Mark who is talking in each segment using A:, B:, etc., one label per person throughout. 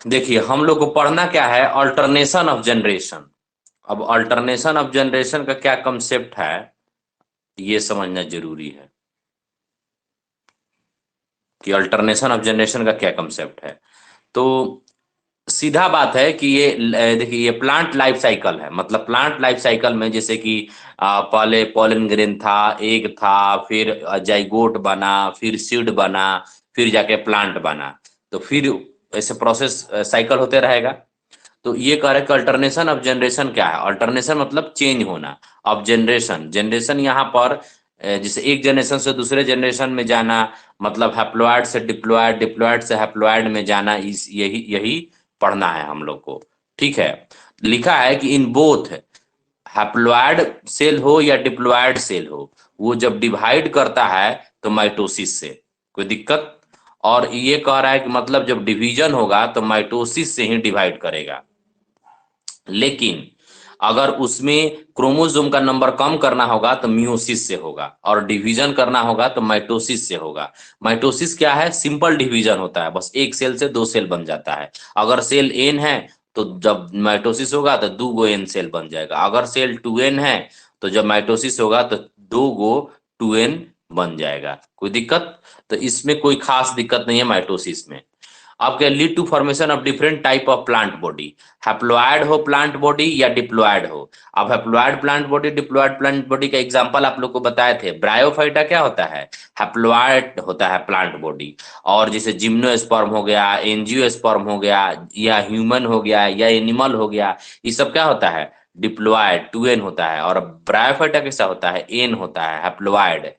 A: देखिए हम लोग को पढ़ना क्या है, अल्टरनेशन ऑफ जनरेशन। अब अल्टरनेशन ऑफ जनरेशन का क्या कंसेप्ट है, ये समझना जरूरी है कि अल्टरनेशन ऑफ जनरेशन का क्या कंसेप्ट है। तो सीधा बात है कि ये देखिए ये प्लांट लाइफ साइकिल है। मतलब प्लांट लाइफ साइकिल में जैसे कि पहले पॉलन ग्रेन था, एग था, फिर जाइगोट बना, फिर सीड बना, फिर जाके प्लांट बना। तो फिर ऐसे प्रोसेस साइकिल होते रहेगा। तो ये कह रहे हैं कि अल्टरनेशन ऑफ जनरेशन क्या है। अल्टरनेशन मतलब चेंज होना। अब जनरेशन जनरेशन यहाँ पर जैसे एक जनरेशन से दूसरे जनरेशन में जाना, मतलब हैप्लॉयड से डिप्लॉयड, डिप्लॉयड से हैप्लॉयड में जाना, इस यही यही पढ़ना है हम लोग को। ठीक है। लिखा है कि इन बोथ हैप्लॉयड सेल हो या डिप्लॉयड सेल हो, वो जब डिवाइड करता है तो माइटोसिस से। कोई दिक्कत? और ये कह रहा है कि मतलब जब डिवीजन होगा तो माइटोसिस से ही डिवाइड करेगा। लेकिन अगर उसमें क्रोमोसोम का नंबर कम करना होगा तो मियोसिस से होगा, और डिवीजन करना होगा तो माइटोसिस से होगा। माइटोसिस क्या है? सिंपल डिवीजन होता है, बस एक सेल से दो सेल बन जाता है। अगर सेल एन है तो जब माइटोसिस होगा तो दो गो एन सेल बन जाएगा। अगर सेल टू एन है तो जब माइटोसिस होगा तो दो गो टू एन बन जाएगा। कोई दिक्कत? तो इसमें कोई खास दिक्कत नहीं है माइटोसिस में। अब क्या, lead to formation of different type of plant body. Haploid हो प्लांट बॉडी या डिप्लॉयड हो। अब haploid plant body, diploid plant body का एग्जांपल आप लोग को बताए थे। ब्रायोफाइटा क्या होता है? हैप्लॉयड होता है प्लांट बॉडी। और जैसे जिम्नोस्पर्म हो गया, एंजियोस्पर्म हो गया, या ह्यूमन हो गया, या एनिमल हो गया, ये सब क्या होता है? डिप्लॉयड, टू एन होता है। और ब्रायोफाइटा कैसा होता है? एन होता है, हैप्लॉयड।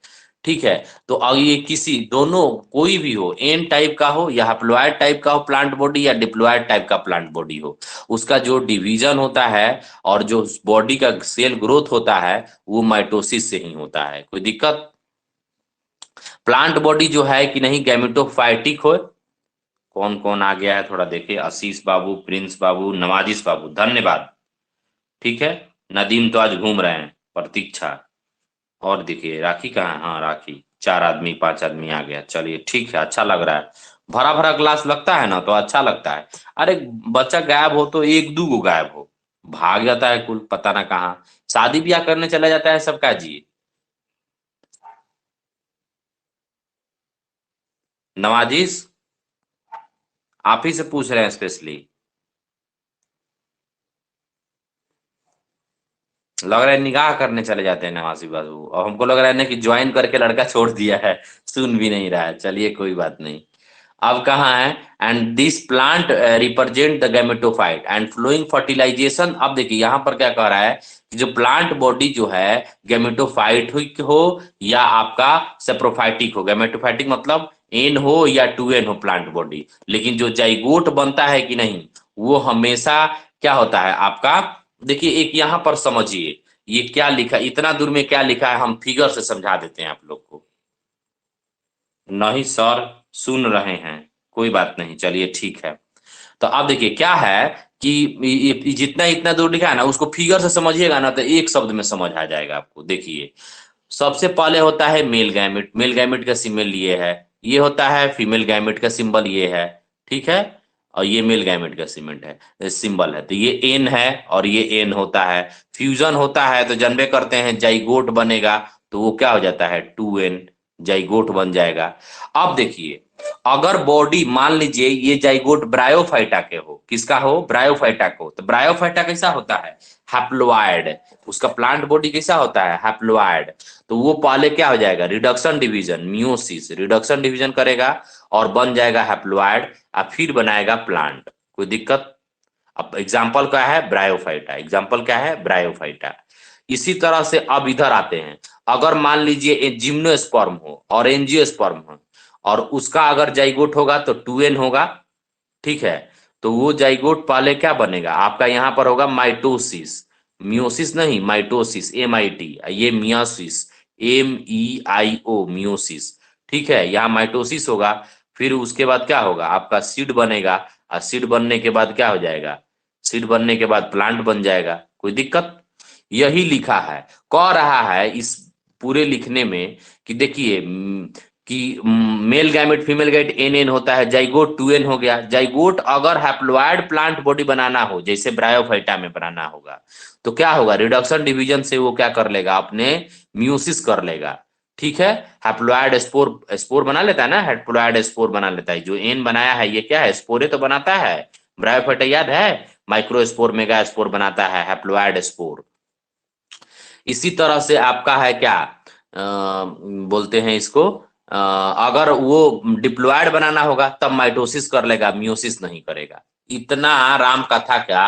A: ठीक है। तो अब ये किसी दोनों कोई भी हो, एन टाइप का हो या हैप्लॉयड टाइप का हो प्लांट बॉडी, या डिप्लॉयड टाइप का प्लांट बॉडी हो, उसका जो डिवीजन होता है और जो बॉडी का सेल ग्रोथ होता है वो माइटोसिस से ही होता है। कोई दिक्कत? प्लांट बॉडी जो है कि नहीं गैमेटोफाइटिक हो। कौन कौन आ गया है थोड़ा देखिए, आशीष बाबू, प्रिंस बाबू, नवाजिश बाबू, धन्यवाद। ठीक है। नदीम तो आज घूम रहे हैं, प्रतीक्षा। और देखिए राखी कहाँ है? हाँ राखी, चार आदमी पांच आदमी आ गया। चलिए ठीक है, अच्छा लग रहा है। भरा भरा क्लास लगता है ना तो अच्छा लगता है। अरे बच्चा गायब हो तो एक दू गो गायब हो, भाग जाता है कुल पता ना कहाँ, शादी ब्याह करने चला जाता है सबका जी। नवाजिश, आप ही से पूछ रहे हैं स्पेशली। लग रहा है निगाह करने चले जाते हैं नवाजी बाबू, और हमको लग रहा है ना कि ज्वाइन करके लड़का छोड़ दिया है, सुन भी नहीं रहा है। चलिए कोई बात नहीं। अब कहाँ है? And this plant represent the gametophyte and flowing fertilization. अब देखिए यहाँ पर क्या कह रहा है कि जो प्लांट बॉडी जो है गैमेटोफाइटिक हो या आपका सेप्रोफाइटिक हो। गैमेटोफाइटिक मतलब एन हो या टू एन हो प्लांट बॉडी, लेकिन जो जाइगोट बनता है कि नहीं, वो हमेशा क्या होता है आपका। देखिए एक यहाँ पर समझिए, ये क्या लिखा, इतना दूर में क्या लिखा है, हम फिगर से समझा देते हैं आप लोग को। नहीं सर, सुन रहे हैं, कोई बात नहीं, चलिए ठीक है। तो अब देखिए क्या है कि ये जितना इतना दूर लिखा है ना, उसको फिगर से समझिएगा ना तो एक शब्द में समझ आ जाएगा आपको। देखिए सबसे पहले होता है मेल गैमेट। मेल गैमेट का सिंबल ये है। ये होता है फीमेल गैमेट का सिंबल ये है। ठीक है। और ये मेल गैमेट का सीमेंट है, सिंबल है। तो ये एन है और ये एन होता है। फ्यूजन होता है तो जानबे करते हैं जाइगोट बनेगा, तो वो क्या हो जाता है? टू एन, जाइगोट बन जाएगा। अब देखिए अगर बॉडी मान लीजिए ये जाइगोट ब्रायोफाइटा के हो, किसका हो? ब्रायोफाइटा को। तो ब्रायोफाइटा कैसा होता है? हैप्लॉयड। उसका प्लांट बॉडी कैसा होता है? हैप्लॉयड। तो वो पहले क्या हो जाएगा? Reduction division, meiosis, reduction division करेगा और बन जाएगा हैप्लॉयड, और फिर बनाएगा प्लांट। कोई दिक्कत? अब एग्जाम्पल क्या है? ब्रायोफाइटा। एग्जाम्पल क्या है? ब्रायोफाइटा। इसी तरह से अब इधर आते हैं। अगर मान लीजिए जिम्नोस्पर्म हो और एंजियोस्पर्म हो, और उसका अगर जाइगोट होगा तो टू एन होगा। ठीक है। तो वो जाइगोट पहले क्या बनेगा आपका? यहां पर होगा माइटोसिस। मियोसिस नहीं, माइटोसिस, एम आई टी। ये मियासिस, एम ई आई ओ, मियोसिस। ठीक है। यहाँ माइटोसिस होगा। फिर उसके बाद क्या होगा आपका? सीड बनेगा। और सीड बनने के बाद क्या हो जाएगा? सीड बनने के बाद प्लांट बन जाएगा। कोई दिक्कत? यही लिखा है। कह रहा है इस पूरे लिखने में कि देखिए कि male gamete female gamete n n होता है, जाइगोट 2n हो गया। जाइगोट अगर हैप्लॉइड प्लांट बॉडी बनाना हो, जैसे ब्रायोफाइटा में बनाना होगा, तो क्या होगा, रिडक्शन डिवीजन से वो क्या कर लेगा, अपने म्यूसिस कर लेगा। ठीक है, हैप्लॉइड स्पोर स्पोर बना लेता है ना, हैप्लॉइड स्पोर बना लेता है। जो एन बनाया है ये क्या है, स्पोरे तो बनाता है। ब्रायोफाइटा याद है, माइक्रो स्पोर मेगा स्पोर बनाता है हैप्लॉइड स्पोर। इसी तरह से आपका है क्या, बोलते हैं इसको, अगर वो डिप्लॉयड बनाना होगा तब माइटोसिस कर लेगा, मियोसिस नहीं करेगा। इतना राम कथा का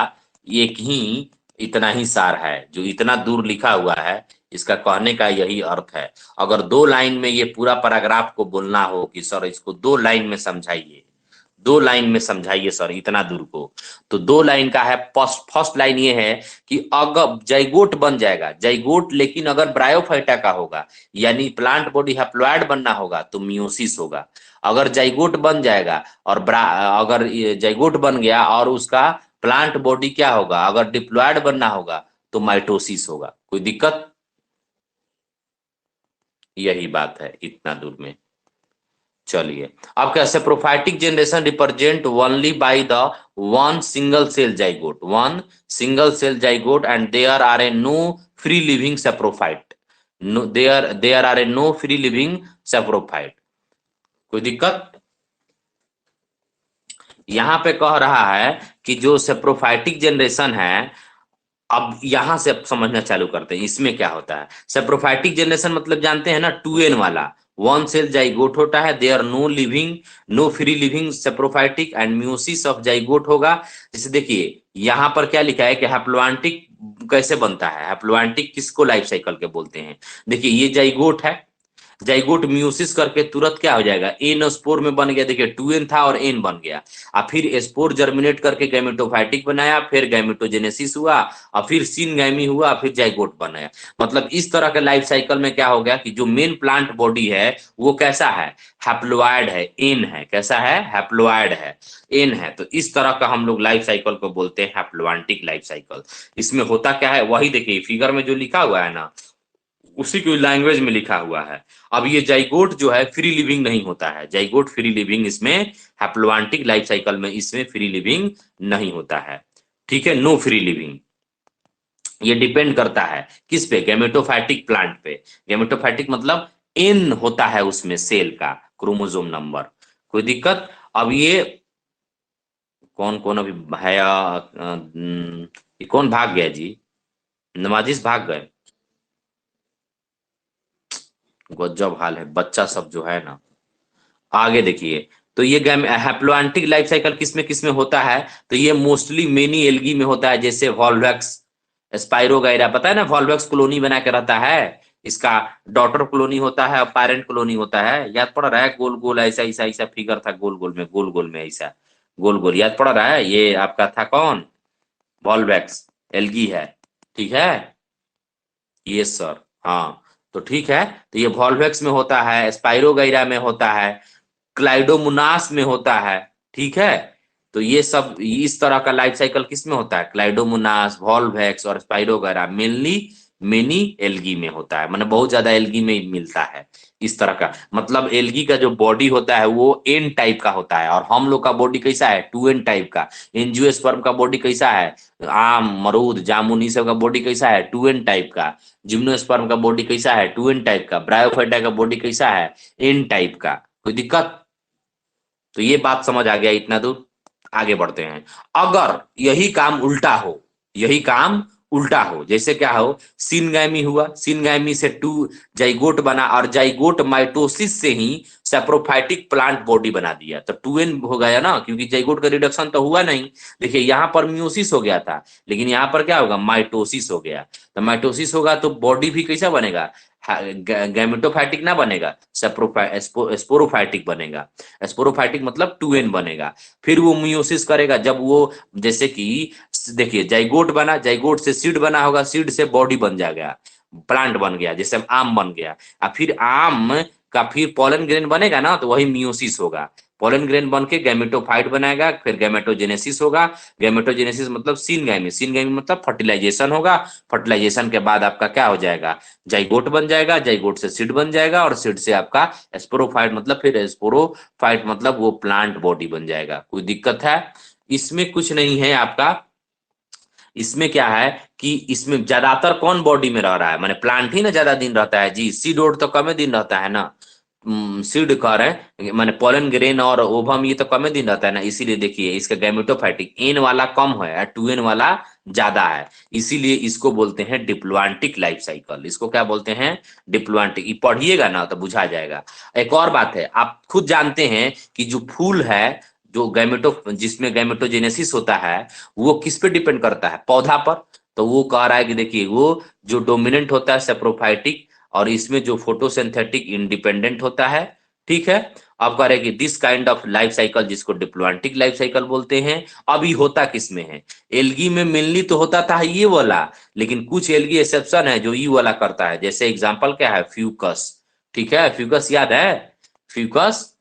A: एक ही इतना ही सार है, जो इतना दूर लिखा हुआ है इसका कहने का यही अर्थ है। अगर 2 लाइन में ये पूरा पैराग्राफ को बोलना हो कि सर इसको 2 लाइन में समझाइए, 2 लाइन में समझाइए सर इतना दूर को, तो 2 लाइन का है। फर्स्ट फर्स्ट लाइन ये है कि अगर जाइगोट बन जाएगा, जाइगोट लेकिन अगर ब्रायोफाइटा का होगा, यानी प्लांट बॉडी हैप्लॉइड बनना होगा तो मियोसिस होगा। अगर जाइगोट बन जाएगा और अगर जाइगोट बन गया और उसका प्लांट बॉडी क्या होगा, अगर डिप्लॉयड बनना होगा तो माइटोसिस होगा। कोई दिक्कत? यही बात है इतना दूर में। चलिए, अब क्या, saprophytic generation represent only by the one single cell zygote, one single cell zygote, and there are a no free living saprophyte, no there are a no free living saprophyte. कोई दिक्कत? यहां पे कह रहा है कि जो सेप्रोफाइटिक जनरेशन है, अब यहां से अब समझना चालू करते हैं इसमें क्या होता है। सेप्रोफाइटिक जनरेशन मतलब जानते हैं ना, 2n वाला, वन सेल जाइगोट होता है, they are no living, no free living saprophytic, and meiosis of zygote होगा। जैसे देखिए यहां पर क्या लिखा है कि हैप्लोआंटिक कैसे बनता है, हैप्लोआंटिक किसको लाइफ साइकिल के बोलते हैं। देखिए ये जाइगोट है, जाइगोट म्यूसिस करके तुरंत क्या हो जाएगा, एन स्पोर में बन गया। देखिए 2n था और एन बन गया, और फिर स्पोर जर्मिनेट करके गैमेटोफाइटिक बनाया, फिर गैमेटोजेनेसिस हुआ, और फिर सिनगैमी हुआ, फिर जाइगोट बनाया। मतलब इस तरह के लाइफ साइकिल में क्या हो गया कि जो मेन प्लांट बॉडी है वो कैसा है, हैप्लोइड है, एन है। कैसा है, हैप्लोइड है, एन है। तो इस तरह का हम लोग लाइफ साइकिल को बोलते हैं हैप्लोआंटिक लाइफ साइकिल। इसमें होता क्या है, वही देखिए फिगर में जो लिखा हुआ है ना, उसी की लैंग्वेज में लिखा हुआ है। अब ये जाइगोट जो है फ्री लिविंग नहीं होता है, जाइगोट फ्री लिविंग इसमें, हैप्लोआंटिक लाइफ साइकिल में इसमें फ्री लिविंग नहीं होता है। ठीक है, नो फ्री लिविंग। ये डिपेंड करता है किस पे, गैमेटोफाइटिक प्लांट पे। गैमेटोफाइटिक मतलब एन होता है उसमें सेल का क्रोमोसोम नंबर। कोई दिक्कत? अब ये कौन कौन अभी है, ये कौन भाग गया जी, नमाजिश भाग गए। गजब हाल है बच्चा सब जो है ना। आगे देखिए, तो ये हैप्लोआंटिक लाइफ साइकिल किस में होता है, तो ये मोस्टली मेनी एल्गी में होता है, जैसे वॉल्वैक्स, स्पाइरोगाइरा, पता है ना, वॉल्वैक्स कॉलोनी बना के रहता है। इसका डॉटर कॉलोनी होता है और पेरेंट कॉलोनी होता है। याद पड़ रहा है, गोल गोल ऐसा ऐसा ऐसा फिगर था, गोल गोल में, गोल गोल में ऐसा, गोल गोल, याद पड़ रहा है। ये आपका था कौन, वॉल्वैक्स एल्गी है। ठीक है, ये सर, हाँ। तो ठीक है, तो ये वॉल्वैक्स में होता है, स्पाइरोगाइरा में होता है, क्लाइडोमोनास में होता है। ठीक है, तो ये सब इस तरह का लाइफ साइकिल किस में होता है, क्लाइडोमोनास, वॉल्वैक्स और स्पाइरोगाइरा, मेनली मेनी एल्गी में होता है, मतलब बहुत ज्यादा एल्गी में ही मिलता है इस तरह का। मतलब एल्गी का जो बॉडी होता है वो एन टाइप का होता है, और हम लोग का बॉडी कैसा है, 2n टाइप का। एंजियोस्पर्म का बॉडी कैसा है, आम, मरूद, जामुन, ये सब का बॉडी कैसा है, 2n टाइप का। जिम्नोस्पर्म का बॉडी कैसा है, 2n टाइप का। ब्रायोफाइटा का बॉडी कैसा है, एन टाइप का। कोई दिक्कत? तो ये बात समझ आ गया इतना दूर। आगे बढ़ते हैं। अगर यही काम उल्टा हो, यही काम उल्टा हो, जैसे क्या हो, सिनगैमी हुआ, सिनगैमी से 2 जाइगोट बना, और जाइगोट माइटोसिस से ही सेप्रोफाइटिक प्लांट बॉडी बना दिया, तो 2n हो गया ना, क्योंकि जाइगोट का रिडक्शन तो हुआ नहीं। देखिए यहां पर म्यूसिस हो गया था, लेकिन यहां पर क्या होगा, माइटोसिस हो गया। तो माइटोसिस होगा तो बॉडी भी कैसा बनेगा, गैमेटोफाइटिक ना बनेगा, स्पोरोफाइटिक बनेगा। स्पोरोफाइटिक मतलब 2n बनेगा। फिर वो मियोसिस करेगा, जब वो, जैसे कि देखिए जाइगोट बना, जाइगोट से सीड बना होगा, सीड से बॉडी बन जाएगा, प्लांट बन गया, जैसे आम बन गया। और फिर आम का फिर पोलन ग्रेन बनेगा ना, तो वही मियोसिस होगा। पोलन ग्रेन बन के गैमेटोफाइट बनाएगा, फिर गैमेटोजेनेसिस होगा। गैमेटोजेनेसिस मतलब सीनगैमी, सीनगैमी मतलब फर्टिलाइजेशन होगा। फर्टिलाइजेशन के बाद आपका क्या हो जाएगा, जाइगोट बन जाएगा, जाइगोट से सीड बन जाएगा, और सीड से आपका स्पोरोफाइट मतलब फिर स्पोरोफाइट मतलब वो प्लांट बॉडी बन जाएगा। कोई दिक्कत है इसमें? कुछ नहीं है आपका। इसमें क्या है कि इसमें ज्यादातर कौन बॉडी में रह रहा है, माने प्लांट ही ना ज्यादा दिन रहता है जी, सीड ओड तो कम दिन रहता है ना। सीड कह रहे हैं माने पोलन ग्रेन और ओवम, ये तो कम दिन रहता है ना, इसीलिए देखिए इसका गैमेटोफाइटिक एन वाला कम है, टू एन वाला ज्यादा है, इसीलिए इसको बोलते हैं डिप्लॉन्टिक लाइफ साइकिल। इसको क्या बोलते हैं? डिप्लॉन्टिक। ये पढ़िएगा ना तो बुझा जाएगा। एक और बात है, आप खुद जानते हैं कि जो फूल है, जो जिसमें गैमेटोजेनेसिस होता है, वो किस पे डिपेंड करता है? पौधा पर। तो वो कह रहा है कि देखिए वो जो डोमिनेंट होता है सेप्रोफाइटिक, और इसमें जो फोटोसिंथेटिक इंडिपेंडेंट होता है। ठीक है। अब कह रहे हैं कि this kind of life cycle, जिसको डिप्लॉन्टिक लाइफ साइकिल बोलते हैं। अभी होता किस में है? एल्गी में मेनली तो होता था ये वाला, लेकिन कुछ एल्गी एक्सेप्शन है जो ये वाला करता है। जैसे एग्जांपल क्या है? फ्यूकस। ठीक है, फ्यूकस याद है? फ्यूकस,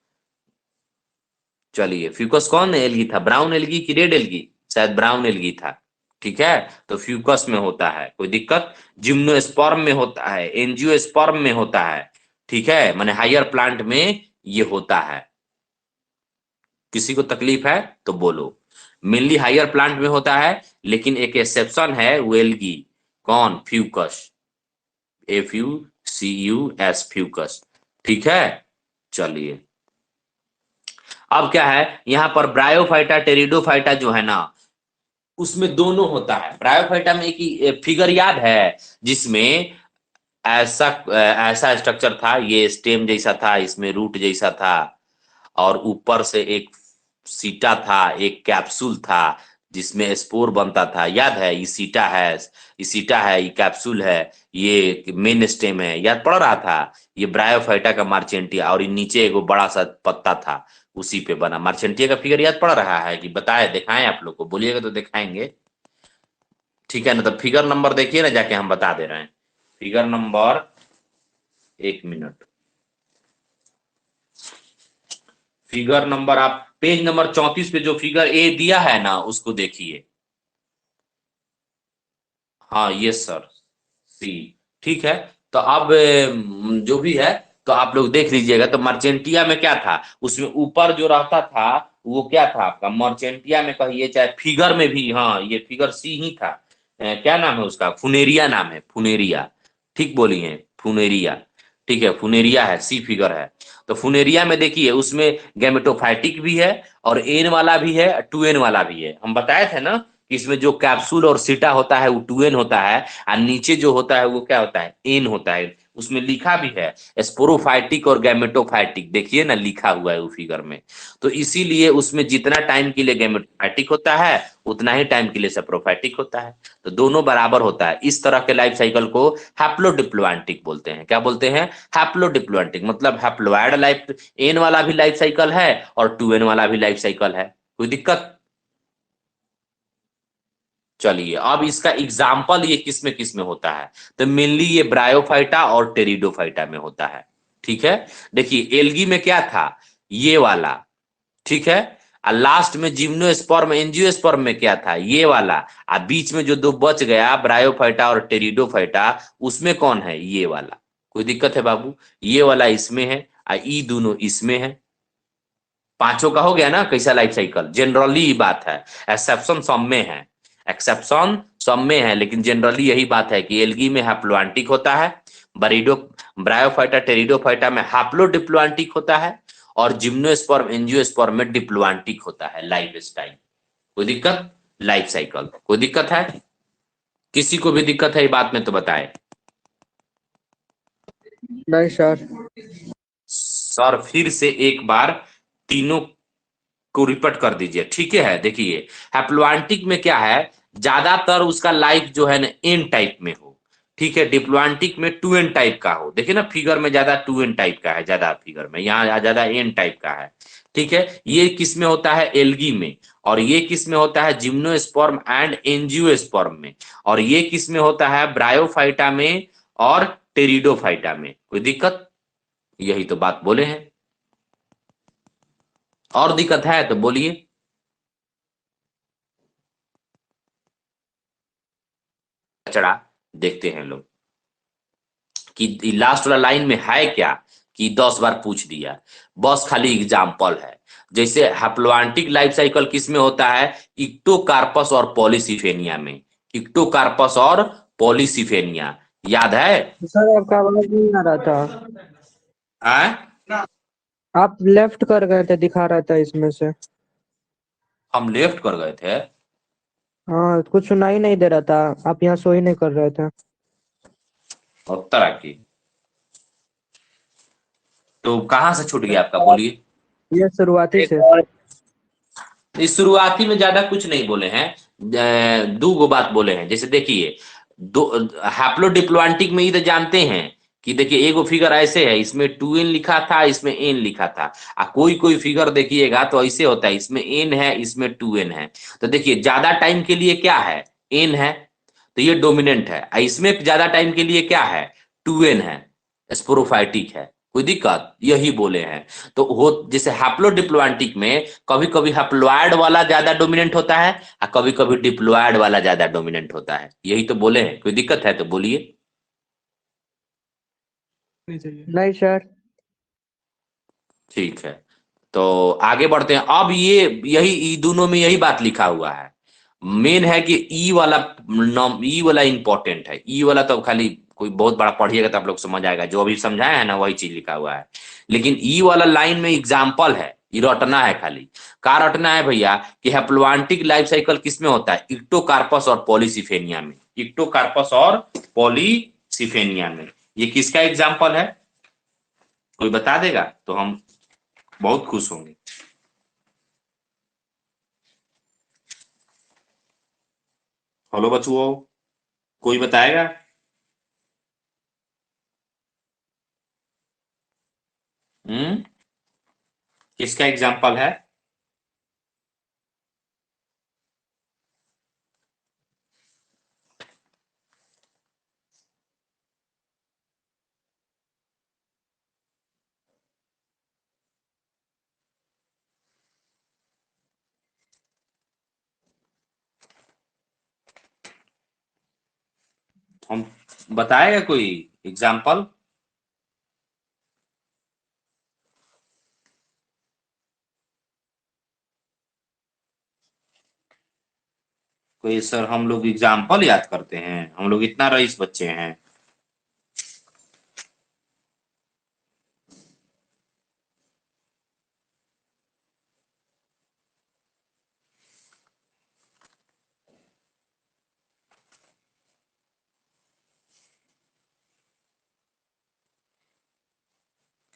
A: चलिए फ्यूकस कौन एल्गी था? ब्राउन एल्गी की रेड एल्गी? शायद ब्राउन एल्गी था। ठीक है, तो फ्यूकस में होता है, कोई दिक्कत? जिम्नोस्पर्म में होता है, एंजियोस्पर्म में होता है। ठीक है, माने हायर प्लांट में ये होता है। किसी को तकलीफ है तो बोलो। मेनली हायर प्लांट में होता है, लेकिन एक एक्सेप्शन है, वो एल्गी। कौन? Fucus, FUCUS, Fucus. ठीक है, चलिए। अब क्या है यहां पर, ब्रायोफाइटा टेरिडोफाइटा जो है ना, उसमें दोनों होता है। ब्रायोफाइटा में एक फिगर याद है जिसमें ऐसा ऐसा स्ट्रक्चर था, ये स्टेम जैसा था, इसमें रूट जैसा था, और ऊपर से एक सीटा था, एक कैप्सूल था जिसमें स्पोर बनता था। याद है? ये सीटा है, ये सीटा है, ये कैप्सूल है, ये मेन स्टेम है। याद पड़ रहा था? ये ब्रायोफाइटा का मार्चेंटिया, और ये नीचे एक बड़ा सा पत्ता था, उसी पे बना। मार्चेंटिया का फिगर याद पड़ रहा है कि बताए, दिखाएं आप लोग को? बोलिएगा तो दिखाएंगे। ठीक है ना, तो फिगर नंबर देखिए ना जाके, हम बता दे रहे हैं। फिगर नंबर, एक मिनट, फिगर नंबर आप पेज नंबर 34 पे जो फिगर ए दिया है ना, उसको देखिए। हाँ, यस सर, सी। ठीक है, तो अब जो भी है, तो आप लोग देख लीजिएगा। तो मर्चेंटिया में क्या था? उसमें ऊपर जो रहता था वो क्या था आपका? मर्चेंटिया में कहिए, चाहे फिगर में भी, हाँ ये फिगर सी ही था। क्या नाम है उसका? फुनेरिया नाम है, फुनेरिया। ठीक बोली है, फुनेरिया। ठीक है, फुनेरिया है, सी फिगर है। तो फुनेरिया में देखिए, उसमें गैमेटोफाइटिक भी है, और एन वाला भी है, टू एन वाला भी है। हम बताए थे ना कि इसमें जो कैप्सूल और सीटा होता है वो टू एन होता है, और नीचे जो होता है वो क्या होता है? एन होता है। उसमें लिखा भी है स्पोरोफाइटिक और गैमेटोफाइटिक, देखिए ना लिखा हुआ है वो फिगर में। तो इसीलिए उसमें जितना टाइम के लिए गैमेटोफाइटिक होता है, उतना ही टाइम के लिए सेप्रोफाइटिक होता है। तो दोनों बराबर होता है। इस तरह के लाइफ साइकिल को हैप्लोडिप्लोएंटिक बोलते हैं। क्या बोलते हैं? हैप्लोडिप्लोएंटिक, मतलब हैप्लोइड लाइफ, एन वाला भी लाइफ साइकिल है और टू एन वाला भी लाइफ साइकिल है। कोई दिक्कत? चलिए, अब इसका एग्जाम्पल ये किस में होता है? तो मेनली ये ब्रायोफाइटा और टेरिडोफाइटा में होता है। ठीक है, देखिए एल्गी में क्या था? ये वाला। ठीक है, और लास्ट में जिम्नोस्पर्म एंजियोस्पर्म में क्या था? ये वाला। और बीच में जो दो बच गया, ब्रायोफाइटा और टेरिडोफाइटा, उसमें कौन है? ये वाला। कोई दिक्कत है बाबू? ये वाला इसमें है और ई दोनों इसमें है। पांचों का हो गया ना कैसा लाइफ साइकिल? जनरली बात है, एक्सेप्शन सब में है, एक्सेप्शन सब में है, लेकिन जनरली यही बात है कि एल्गी में हैप्लोएंटिक होता है, बरीडो ब्रायोफाइटा टेरिडोफाइटा में हैप्लोडिप्लोएंटिक होता है, और जिम्नोस्पर्म एंजियोस्पर्म में डिप्लोएंटिक होता है। लाइफ स्टाइल, कोई दिक्कत? लाइफ साइकिल, कोई दिक्कत है? किसी को भी दिक्कत है ये बात में तो बताए।
B: नहीं सर।
A: सर फिर से एक बार तीनों को रिपीट कर दीजिए। ठीक है, देखिए हैप्लोएंटिक में क्या है, ज्यादातर उसका लाइफ जो है ना एन टाइप में हो। ठीक है, डिप्लोएंटिक में टू एन टाइप का हो। देखिए ना फिगर में ज्यादा टू एन टाइप का है, ज्यादा फिगर में, यहाँ ज्यादा एन टाइप का है। ठीक है, ये किस में होता है? एल्गी में। और ये किस में होता है? जिम्नोस्पर्म एंड एंजियोस्पर्म में। और ये किस में होता है? ब्रायोफाइटा में और टेरिडोफाइटा में। कोई दिक्कत? यही तो बात बोले हैं। और दिक्कत है तो बोलिए। चढ़ा देखते हैं लोग कि लास्ट वाला लाइन में है क्या, कि 10 बार पूछ दिया, बस खाली एग्जाम्पल है। जैसे हैप्लोएंटिक लाइफ साइकिल किस में होता है, इक्टोकार्पस और पॉलीसिफेनिया में। इक्टोकार्पस और पॉलीसिफेनिया, याद है?
B: सर आपका आवाज नहीं आ रहा था।
A: आए?
B: आप लेफ्ट कर गए थे, दिखा रहा था इसमें से।
A: हम लेफ्ट कर गए थे?
B: हाँ, कुछ सुनाई नहीं दे रहा था। आप यहाँ सो ही नहीं कर रहे थे।
A: और तरह की, तो कहां से छूट गया आपका, बोलिए।
B: ये शुरुआती से।
A: इस शुरुआती में ज्यादा कुछ नहीं बोले हैं, दो गो बात बोले हैं। जैसे देखिए, दो हैप्लोडिप्लॉन्टिक में ये तो जानते हैं कि देखिए एगो फिगर ऐसे है, इसमें 2n लिखा था, इसमें n लिखा था। कोई कोई फिगर देखिएगा तो ऐसे होता है, इसमें n है, इसमें 2n है। तो देखिए ज्यादा टाइम के लिए क्या है, n है, तो ये डोमिनेंट है। इसमें ज्यादा टाइम के लिए क्या है, 2n है, स्पोरोफाइटिक है। कोई दिक्कत, यही बोले हैं। तो हो जैसे हैप्लोडिप्लॉन्टिक में कभी कभी हैप्लॉयड वाला ज्यादा डोमिनेंट होता है, और कभी कभी डिप्लॉयड वाला ज्यादा डोमिनेंट होता है। यही तो बोले हैं। कोई दिक्कत है तो बोलिए।
B: नहीं सर।
A: ठीक है, तो आगे बढ़ते हैं। अब ये यही दोनों में यही बात लिखा हुआ है। मेन है कि ई वाला, ई वाला इंपॉर्टेंट है। ई वाला तो खाली कोई बहुत बड़ा पढ़िएगा तो आप लोग समझ आएगा, जो अभी समझाया है ना वही चीज लिखा हुआ है। लेकिन ई वाला लाइन में एग्जाम्पल है, ये रटना है खाली। का रटना है भैया, कि हैप्लोएंटिक लाइफ साइकिल किसमें होता है, इक्टोकार्पस और पॉलीसिफेनिया में। इक्टोकार्पस और पॉलीसिफेनिया में। ये किसका एग्जाम्पल है, कोई बता देगा तो हम बहुत खुश होंगे। हेलो बच्चों, कोई बताएगा? हम्म, किसका एग्जाम्पल है? हम बताएगा कोई एग्जाम्पल? कोई सर, हम लोग एग्जाम्पल याद करते हैं, हम लोग इतना रईस बच्चे हैं।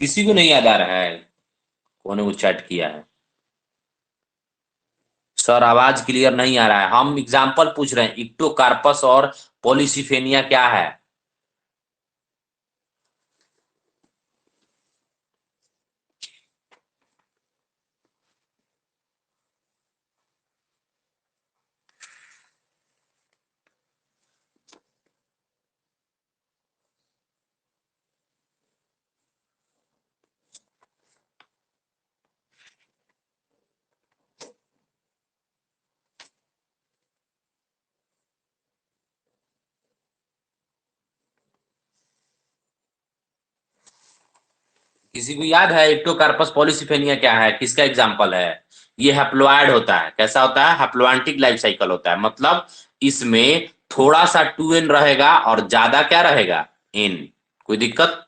A: किसी को नहीं याद आ रहा है? कौन वो चैट किया है? सर आवाज क्लियर नहीं आ रहा है, हम एग्जाम्पल पूछ रहे हैं। इक्टोकार्पस और पॉलीसिफेनिया क्या है? किसी को याद है इक्टोकार्पस पॉलीसिफेनिया क्या है, किसका एग्जाम्पल है? ये हैप्लोइड होता है। कैसा होता है, हैप्लोएंटिक लाइफ साइकिल होता है। मतलब इसमें थोड़ा सा 2n रहेगा और ज्यादा क्या रहेगा, n। कोई दिक्कत?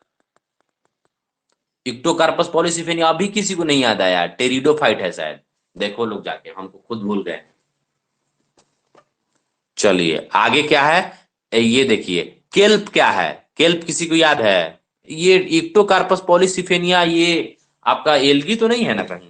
A: इक्टोकार्पस पॉलीसिफेनिया अभी किसी को नहीं याद आया? टेरिडोफाइट है शायद, देखो लोग जाके, हमको खुद भूल गए। चलिए आगे क्या है, ये देखिए, केल्प क्या है? केल्प किसी को याद है? ये इक्टोकार्पस पॉलीसिफेनिया, ये आपका एल्गी तो नहीं है ना कहीं?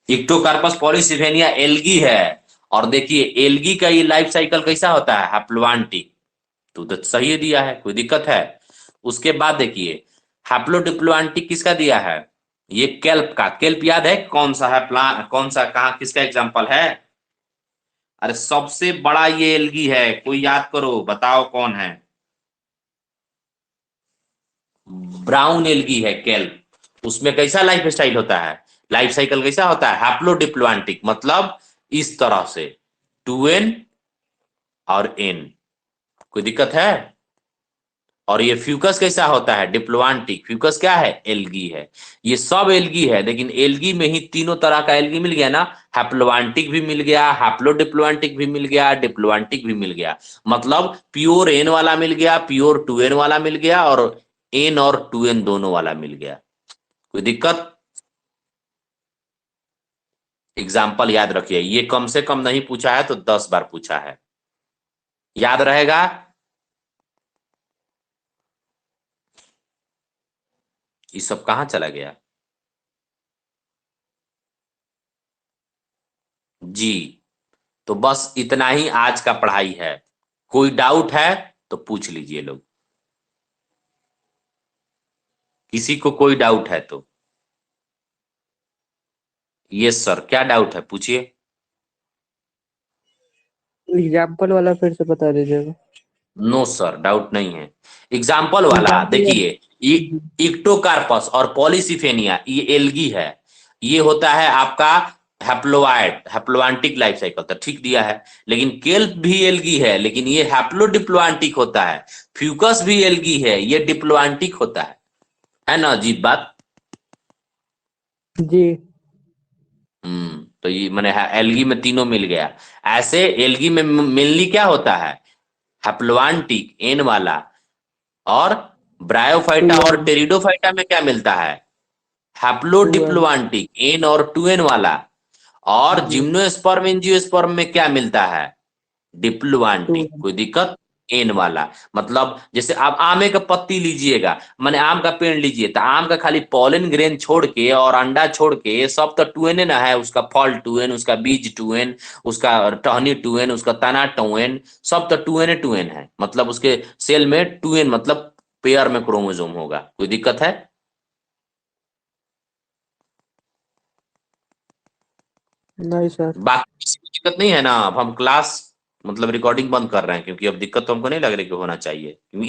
A: इक्टोकार्पस पॉलीसिफेनिया एल्गी है। और देखिए एल्गी का ये लाइफ साइकिल कैसा होता है, हैप्लोवांटिक। तो सही है दिया है, कोई दिक्कत है? उसके बाद देखिए हैप्लोडिप्लोआंटिक किसका दिया है, ये केल्प का। केल्प याद है कौन सा है प्लांट, कौन सा कहाँ किसका एग्जांपल है? अरे सबसे बड़ा ये एल्गी है, कोई याद करो बताओ कौन है? ब्राउन एल्गी है केल्प। उसमें कैसा लाइफ स्टाइल होता है, लाइफ साइकिल कैसा होता है, हैप्लोडिप्लोआंटिक, मतलब इस तरह से 2n और n। कोई दिक्कत है? और ये फ्यूकस कैसा होता है, डिप्लोआंटिक। फ्यूकस क्या है, एल्गी है। ये सब एल्गी है, लेकिन एल्गी में ही तीनों तरह का एल्गी मिल गया ना, हैप्लोवांटिक भी मिल गया, हैप्लोडिप्लोआंटिक भी मिल गया, डिप्लोआंटिक भी मिल गया। मतलब प्योर एन वाला मिल गया, प्योर 2n वाला मिल गया, और एन और 2n दोनों वाला मिल गया। कोई दिक्कत? एग्जाम्पल याद रखिए, ये कम से कम नहीं पूछा है तो 10 बार पूछा है, याद रहेगा। ये सब कहाँ चला गया जी? तो बस इतना ही आज का पढ़ाई है। कोई डाउट है तो पूछ लीजिए लोग, किसी को कोई डाउट है तो। यस सर, क्या डाउट है पूछिए।
B: एग्जाम्पल वाला फिर से बता दीजिएगा।
A: नो सर, डाउट नहीं है। एग्जाम्पल वाला
B: एग्जाम्पल।
A: देखिए, इक्टोकार्पस और पॉलीसिफेनिया ये एल्गी है। ये होता है आपका हैप्लोइड, हैप्लोआंटिक लाइफ साइकिल, तो ठीक दिया है। लेकिन केल्प भी एल्गी है, लेकिन ये हैप्लोडिप्लोआंटिक होता है। फ्यूकस भी एल्गी है, ये डिप्लोआंटिक होता है ना, अजीब बात।
B: जी।
A: तो ये मैंने एल्गी में तीनों मिल गया। ऐसे एल्गी में मेनली क्या होता है, हैप्लोआंटिक एन वाला, और ब्रायोफाइटा और
B: 2n।
A: टेरिडोफाइटा में क्या मिलता है,
B: 2n।
A: हैप्लोडिप्लोआंटिक एन और 2n वाला। और
B: जी।
A: जिम्नोस्पर्म एंजियोस्पर्म में क्या मिलता है, डिप्लोआंटिक।
B: 2n।
A: कोई दिक्कत, एन वाला। मतलब जैसे आप आमे का पत्ती लीजिएगा, माने आम का पेड़ लीजिए, तो आम का खाली पॉलन ग्रेन छोड़ के और अंडा छोड़ के सब तो 2n ना है। उसका फल 2n, उसका बीज 2n, उसका टहनी 2n, उसका तना 2n, सब तो 2n है। मतलब उसके सेल में 2n, मतलब पेयर में क्रोमोसोम होगा। कोई दिक्कत है?
B: नहीं सर।
A: बाकी किसी को दिक्कत नहीं है ना? अब हम क्लास मतलब रिकॉर्डिंग बंद कर रहे हैं, क्योंकि अब दिक्कत तो हमको नहीं लग रही कि होना चाहिए, क्योंकि